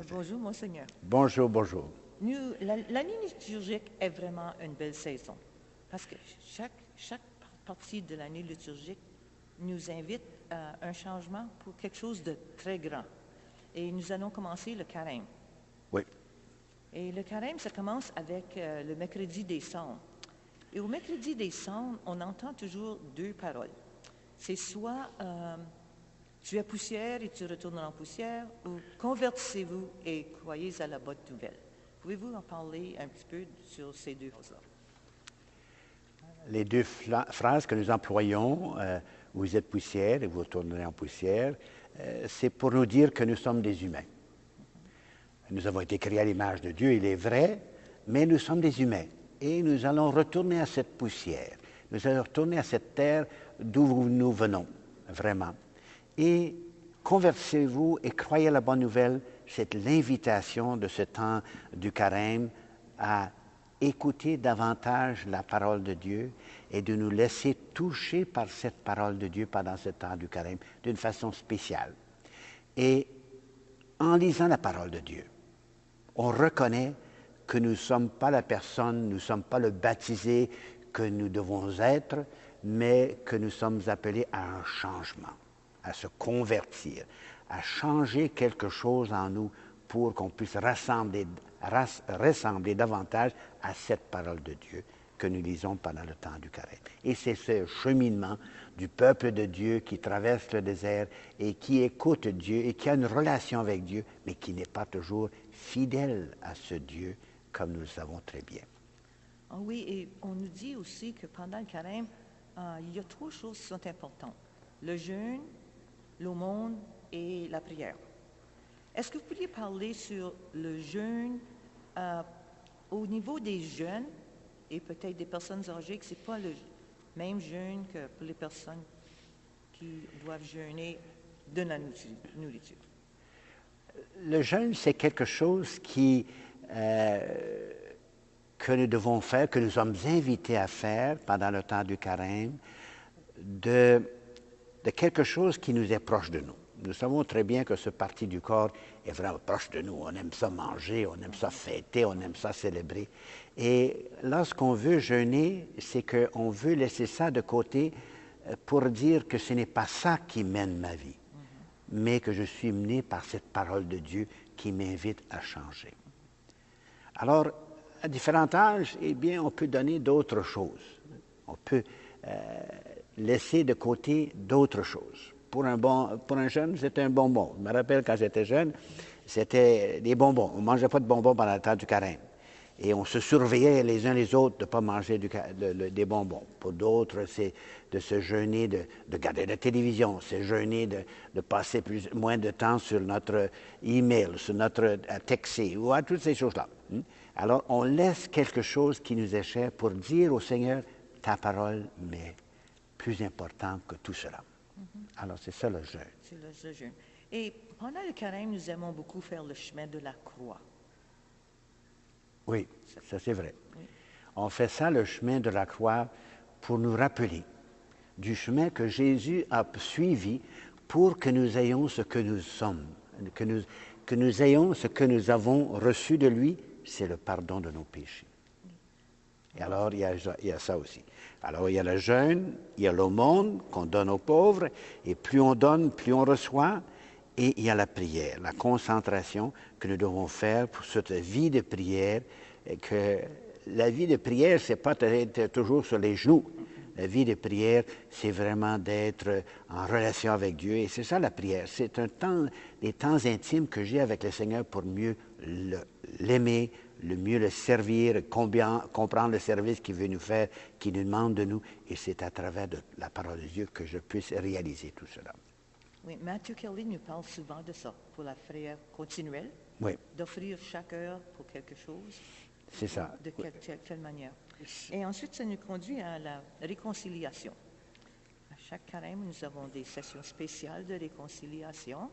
Bonjour, Monseigneur. Bonjour, bonjour. L'année liturgique est vraiment une belle saison parce que chaque partie de l'année liturgique nous invite à un changement pour quelque chose de très grand. Et nous allons commencer le carême. Oui. Et le carême, ça commence avec le mercredi des cendres. Et au mercredi des cendres, on entend toujours deux paroles. C'est soit tu es poussière et tu retournes en poussière, ou convertissez-vous et croyez à la bonne nouvelle. Pouvez-vous en parler un petit peu sur ces deux choses-là? Les deux phrases que nous employons, vous êtes poussière et vous retournerez en poussière, c'est pour nous dire que nous sommes des humains. Nous avons été créés à l'image de Dieu, il est vrai, mais nous sommes des humains. Et nous allons retourner à cette poussière. Nous allons retourner à cette terre d'où nous venons, vraiment. Et convertissez-vous et croyez à la bonne nouvelle, c'est l'invitation de ce temps du carême à écouter davantage la parole de Dieu et de nous laisser toucher par cette parole de Dieu pendant ce temps du carême d'une façon spéciale. Et en lisant la parole de Dieu, on reconnaît que nous ne sommes pas la personne, nous ne sommes pas le baptisé que nous devons être, mais que nous sommes appelés à un changement, à se convertir, à changer quelque chose en nous pour qu'on puisse ressembler davantage à cette parole de Dieu que nous lisons pendant le temps du carême. Et c'est ce cheminement du peuple de Dieu qui traverse le désert et qui écoute Dieu et qui a une relation avec Dieu, mais qui n'est pas toujours fidèle à ce Dieu, comme nous le savons très bien. Ah oui, et on nous dit aussi que pendant le carême, il y a trois choses qui sont importantes. Le jeûne, l'aumône et la prière. Est-ce que vous pourriez parler sur le jeûne au niveau des jeunes et peut-être des personnes âgées, que ce n'est pas le même jeûne que pour les personnes qui doivent jeûner de la nourriture? Le jeûne, c'est quelque chose que nous devons faire, que nous sommes invités à faire pendant le temps du carême, de quelque chose qui nous est proche de nous. Nous savons très bien que ce parti du corps est vraiment proche de nous. On aime ça manger, on aime ça fêter, on aime ça célébrer. Et lorsqu'on veut jeûner, c'est qu'on veut laisser ça de côté pour dire que ce n'est pas ça qui mène ma vie, mais que je suis mené par cette parole de Dieu qui m'invite à changer. Alors, à différents âges, eh bien, on peut donner d'autres choses. On peut laisser de côté d'autres choses. Pour un jeune, c'est un bonbon. Je me rappelle quand j'étais jeune, c'était des bonbons. On ne mangeait pas de bonbons pendant le temps du carême. Et on se surveillait les uns les autres de ne pas manger des bonbons. Pour d'autres, c'est de se jeûner, de regarder la télévision, c'est jeûner de passer moins de temps sur notre email, sur notre texte, ou à toutes ces choses-là. Alors, on laisse quelque chose qui nous est cher pour dire au Seigneur, ta parole m'est plus importante que tout cela. Alors, c'est ça le jeûne. C'est le jeûne. Et pendant le carême, nous aimons beaucoup faire le chemin de la croix. Oui, ça c'est vrai. Oui. On fait ça, le chemin de la croix, pour nous rappeler du chemin que Jésus a suivi pour que nous ayons ce que nous sommes, que nous ayons ce que nous avons reçu de lui, c'est le pardon de nos péchés. Et alors, il y a ça aussi. Alors, il y a le jeûne, il y a l'aumône qu'on donne aux pauvres, et plus on donne, plus on reçoit. Et il y a la prière, la concentration que nous devons faire pour cette vie de prière. Et que la vie de prière, ce n'est pas d'être toujours sur les genoux. La vie de prière, c'est vraiment d'être en relation avec Dieu. Et c'est ça la prière. C'est des temps intimes que j'ai avec le Seigneur pour mieux l'aimer, mieux le servir, comprendre le service qu'il veut nous faire, qu'il nous demande de nous. Et c'est à travers de la parole de Dieu que je puisse réaliser tout cela. Oui, Matthew Kelly nous parle souvent de ça, pour la prière continuelle, Oui. d'offrir chaque heure pour quelque chose. C'est ça. De quelle manière. Et ensuite, ça nous conduit à la réconciliation. À chaque carême, nous avons des sessions spéciales de réconciliation.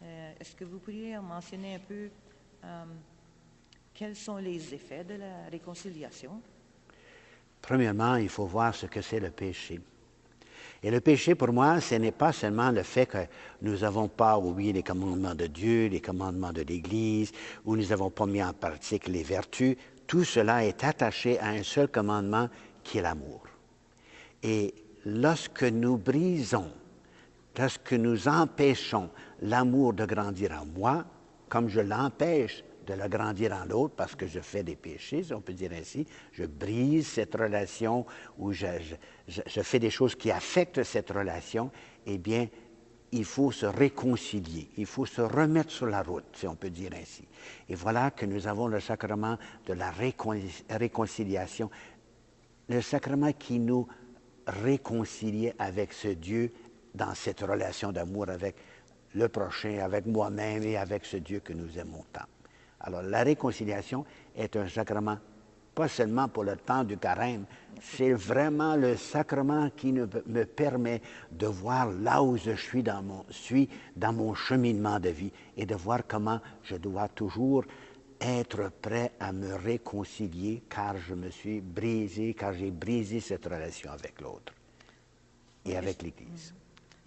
Est-ce que vous pourriez mentionner un peu quels sont les effets de la réconciliation? Premièrement, il faut voir ce que c'est le péché. Et le péché, pour moi, ce n'est pas seulement le fait que nous n'avons pas oublié les commandements de Dieu, les commandements de l'Église, ou nous n'avons pas mis en pratique les vertus. Tout cela est attaché à un seul commandement qui est l'amour. Et lorsque nous brisons, lorsque nous empêchons l'amour de grandir en moi, comme je l'empêche de le grandir en l'autre parce que je fais des péchés, si on peut dire ainsi, je brise cette relation ou je fais des choses qui affectent cette relation, eh bien, il faut se réconcilier, il faut se remettre sur la route, si on peut dire ainsi. Et voilà que nous avons le sacrement de la réconciliation, le sacrement qui nous réconcilie avec ce Dieu dans cette relation d'amour avec le prochain, avec moi-même et avec ce Dieu que nous aimons tant. Alors, la réconciliation est un sacrement, pas seulement pour le temps du carême, c'est vraiment le sacrement qui me permet de voir là où je suis dans mon cheminement de vie et de voir comment je dois toujours être prêt à me réconcilier car je me suis brisé, car j'ai brisé cette relation avec l'autre et avec l'Église.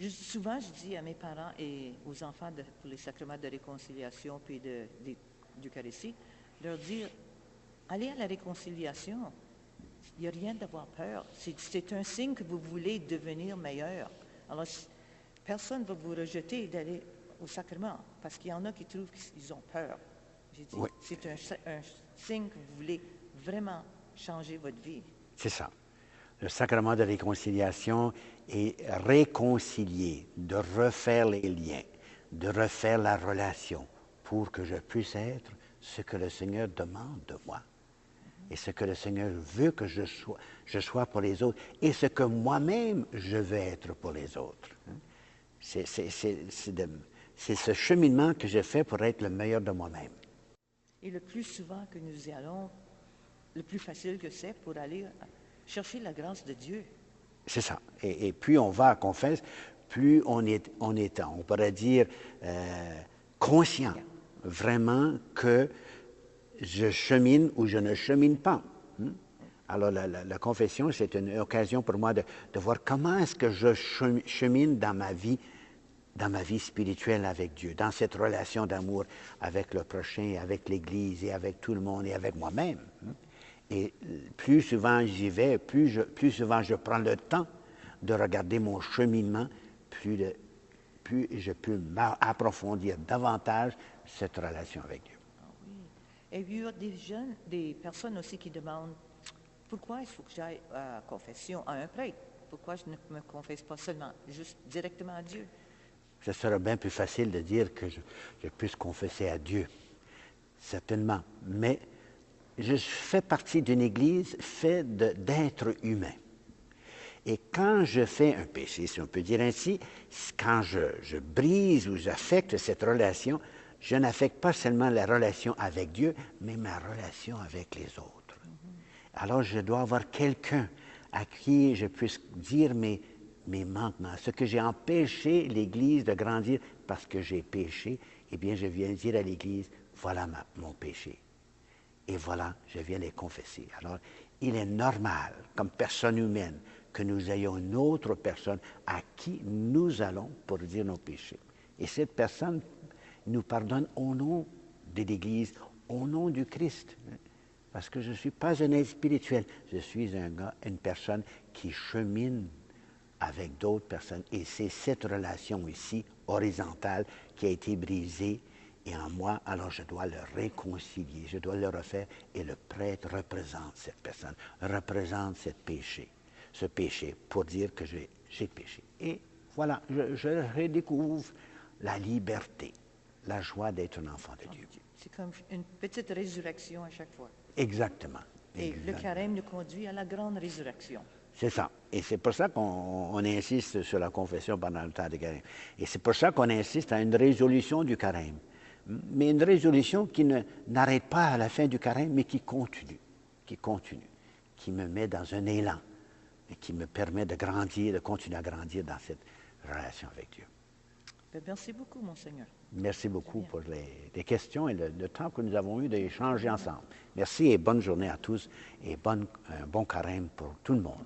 Souvent, je dis à mes parents et aux enfants pour les sacrements de réconciliation puis d'Eucharistie, leur dire, allez à la réconciliation. Il n'y a rien d'avoir peur. C'est un signe que vous voulez devenir meilleur. Alors, personne ne va vous rejeter d'aller au sacrement parce qu'il y en a qui trouvent qu'ils ont peur. J'ai dit, oui. C'est un signe que vous voulez vraiment changer votre vie. C'est ça. Le sacrement de réconciliation est réconcilier, de refaire les liens, de refaire la relation pour que je puisse être ce que le Seigneur demande de moi et ce que le Seigneur veut que je sois pour les autres et ce que moi-même je veux être pour les autres. C'est ce cheminement que je fais pour être le meilleur de moi-même. Et le plus souvent que nous y allons, le plus facile que c'est pour aller chercher la grâce de Dieu. C'est ça. Et plus on va à confesse, plus on pourrait dire, conscient vraiment que je chemine ou je ne chemine pas. Alors, la confession, c'est une occasion pour moi de voir comment est-ce que je chemine dans ma vie spirituelle avec Dieu, dans cette relation d'amour avec le prochain, avec l'Église et avec tout le monde et avec moi-même. Et plus souvent j'y vais, plus souvent je prends le temps de regarder mon cheminement, plus je peux approfondir davantage cette relation avec Dieu. Ah oui. Et il y a des personnes aussi qui demandent pourquoi il faut que j'aille à confession à un prêtre? Pourquoi je ne me confesse pas seulement, juste directement à Dieu? Ce serait bien plus facile de dire que je puisse confesser à Dieu, certainement. Mais je fais partie d'une Église faite d'êtres humains. Et quand je fais un péché, si on peut dire ainsi, quand je brise ou j'affecte cette relation, je n'affecte pas seulement la relation avec Dieu, mais ma relation avec les autres. Alors je dois avoir quelqu'un à qui je puisse dire mes manquements, ce que j'ai empêché l'Église de grandir parce que j'ai péché, eh bien je viens dire à l'Église, voilà mon péché. Et voilà, je viens les confesser. Alors, il est normal, comme personne humaine, que nous ayons une autre personne à qui nous allons pour dire nos péchés. Et cette personne nous pardonne au nom de l'Église, au nom du Christ. Parce que je ne suis pas un être spirituel, je suis une personne qui chemine avec d'autres personnes. Et c'est cette relation ici, horizontale, qui a été brisée. Et en moi, alors je dois le réconcilier, je dois le refaire. Et le prêtre représente cette personne, représente ce péché, pour dire que j'ai péché. Et voilà, je redécouvre la liberté, la joie d'être un enfant de Dieu. C'est comme une petite résurrection à chaque fois. Exactement. Et le carême nous conduit à la grande résurrection. C'est ça. Et c'est pour ça qu'on insiste sur la confession pendant le temps du carême. Et c'est pour ça qu'on insiste à une résolution du carême. Mais une résolution qui n'arrête pas à la fin du carême, mais qui continue, qui me met dans un élan et qui me permet de grandir, de continuer à grandir dans cette relation avec Dieu. Merci beaucoup, Monseigneur. Merci beaucoup pour les questions et le temps que nous avons eu d'échanger ensemble. Merci et bonne journée à tous et bon carême pour tout le monde.